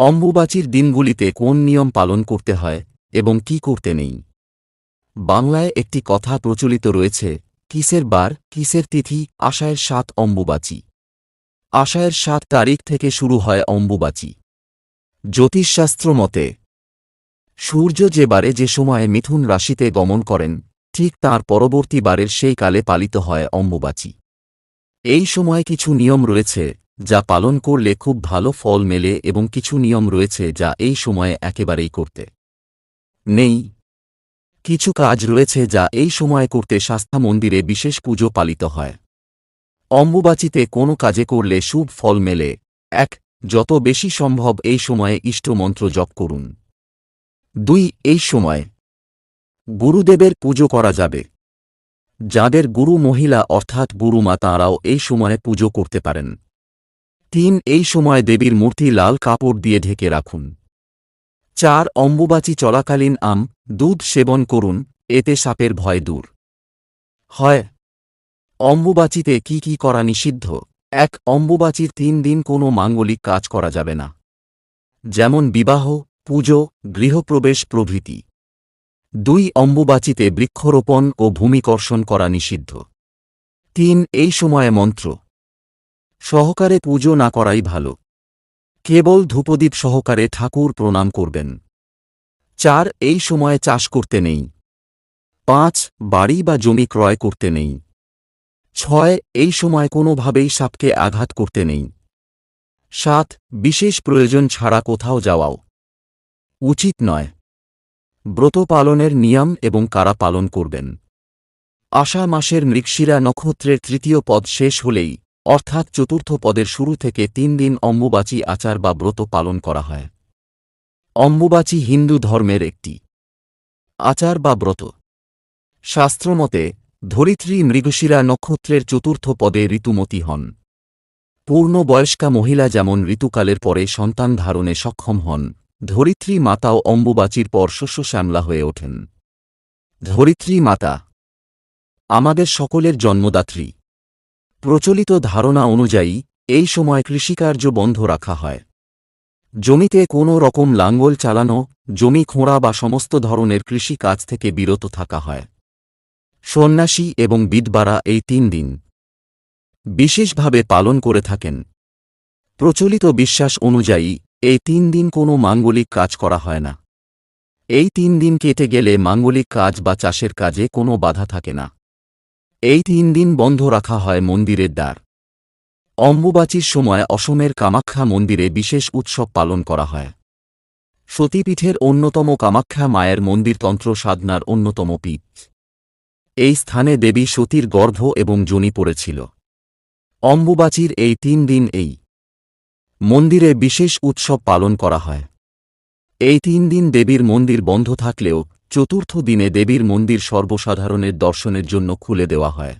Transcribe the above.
অম্বুবাচীর দিনগুলিতে কোন নিয়ম পালন করতে হয় এবং কি করতে নেই। বাংলায় একটি কথা প্রচলিত রয়েছে, কিসের বার কিসের তিথি, আষাঢ়ের ৭ অম্বুবাচী। আষাঢ়ের ৭ তারিখ থেকে শুরু হয় অম্বুবাচী। জ্যোতিষশাস্ত্র মতে সূর্য যে বারে যে সময়ে মিথুন রাশিতে গমন করেন, ঠিক তার পরবর্তী বারের সেই কালে পালিত হয় অম্বুবাচী। এই সময় কিছু নিয়ম রয়েছে যা পালন করলে খুব ভালো ফল মেলে এবং কিছু নিয়ম রয়েছে যা এই সময়ে একেবারেই করতে নেই। কিছু কাজ রয়েছে যা এই সময়ে করতে শাস্তা মন্দিরে বিশেষ পুজো পালিত হয়। অম্বুবাচীতে কোনো কাজে করলে শুভ ফল মেলে। ১. যত বেশি সম্ভব এই সময়ে ইষ্টমন্ত্র জপ করুন। ২. এই সময় গুরুদেবের পুজো করা যাবে। যাদের গুরু মহিলা অর্থাৎ গুরুমা তাঁরাও এই সময়ে পুজো করতে পারেন। ৩. এই সময় দেবীর মূর্তি লাল কাপড় দিয়ে ঢেকে রাখুন। ৪. অম্বুবাচী চলাকালীন আম, দুধ সেবন করুন, এতে সাপের ভয় দূর হয়। অম্বুবাচীতে কি কি করা নিষিদ্ধ। ১. অম্বুবাচীর ৩ দিন কোনো মাঙ্গলিক কাজ করা যাবে না, যেমন বিবাহ, পুজো, গৃহপ্রবেশ প্রভৃতি। ২. অম্বুবাচীতে বৃক্ষরোপণ ও ভূমিকর্ষণ করা নিষিদ্ধ। ৩. এই সময়ে মন্ত্র সহকারে পুজো না করাই ভালো। কেবল ধূপদীপ সহকারে ঠাকুর প্রণাম করবেন। ৪. এই সময়ে চাষ করতে নেই। ৫. বাড়ি বা জমি ক্রয় করতে নেই। ৬. এই সময় কোনোভাবেই সাপকে আঘাত করতে নেই। ৭. বিশেষ প্রয়োজন ছাড়া কোথাও যাওয়াও উচিত নয়। ব্রত পালনের নিয়ম এবং কারা পালন করবেন। আষাঢ় মাসের মৃগশিরা নক্ষত্রের ৩য় পদ শেষ হলেই, অর্থাৎ চতুর্থ পদের শুরু থেকে ৩ দিন অম্বুবাচী আচার বা ব্রত পালন করা হয়। অম্বুবাচী হিন্দু ধর্মের একটি আচার বা ব্রত। শাস্ত্রমতে ধরিত্রী মৃগশিরা নক্ষত্রের চতুর্থ পদে ঋতুমতী হন। পূর্ণ বয়স্কা মহিলা যেমন ঋতুকালের পরে সন্তান ধারণে সক্ষম হন, ধরিত্রী মাতাও অম্বুবাচীর পর শস্যশ্যামলা হয়ে ওঠেন। ধরিত্রী মাতা আমাদের সকলের জন্মদাত্রী। প্রচলিত ধারণা অনুযায়ী এই সময় কৃষিকার্য বন্ধ রাখা হয়। জমিতে কোনো রকম লাঙ্গল চালানো, জমি খোঁড়া বা সমস্ত ধরনের কৃষি কাজ থেকে বিরত থাকা হয়। সন্ন্যাসী এবং বিধবারা এই ৩ দিন বিশেষভাবে পালন করে থাকেন। প্রচলিত বিশ্বাস অনুযায়ী এই ৩ দিন কোনো মাঙ্গলিক কাজ করা হয় না। এই ৩ দিন কেটে গেলে মাঙ্গলিক কাজ বা চাষের কাজে কোনো বাধা থাকে না। এই ৩ দিন বন্ধ রাখা হয় মন্দিরের দ্বার। অম্বুবাচীর সময় অসমের কামাখ্যা মন্দিরে বিশেষ উৎসব পালন করা হয়। সতীপীঠের অন্যতম কামাখ্যা মায়ের মন্দির তন্ত্র সাধনার অন্যতম পীঠ। এই স্থানে দেবী সতীর গর্ভ এবং যোনি পড়েছিল। অম্বুবাচীর এই ৩ দিন এই মন্দিরে বিশেষ উৎসব পালন করা হয়। এই ৩ দিন দেবীর মন্দির বন্ধ থাকলেও চতুর্থ দিনে দেবীর মন্দির সর্বসাধারণের দর্শনের জন্য খুলে দেওয়া হয়।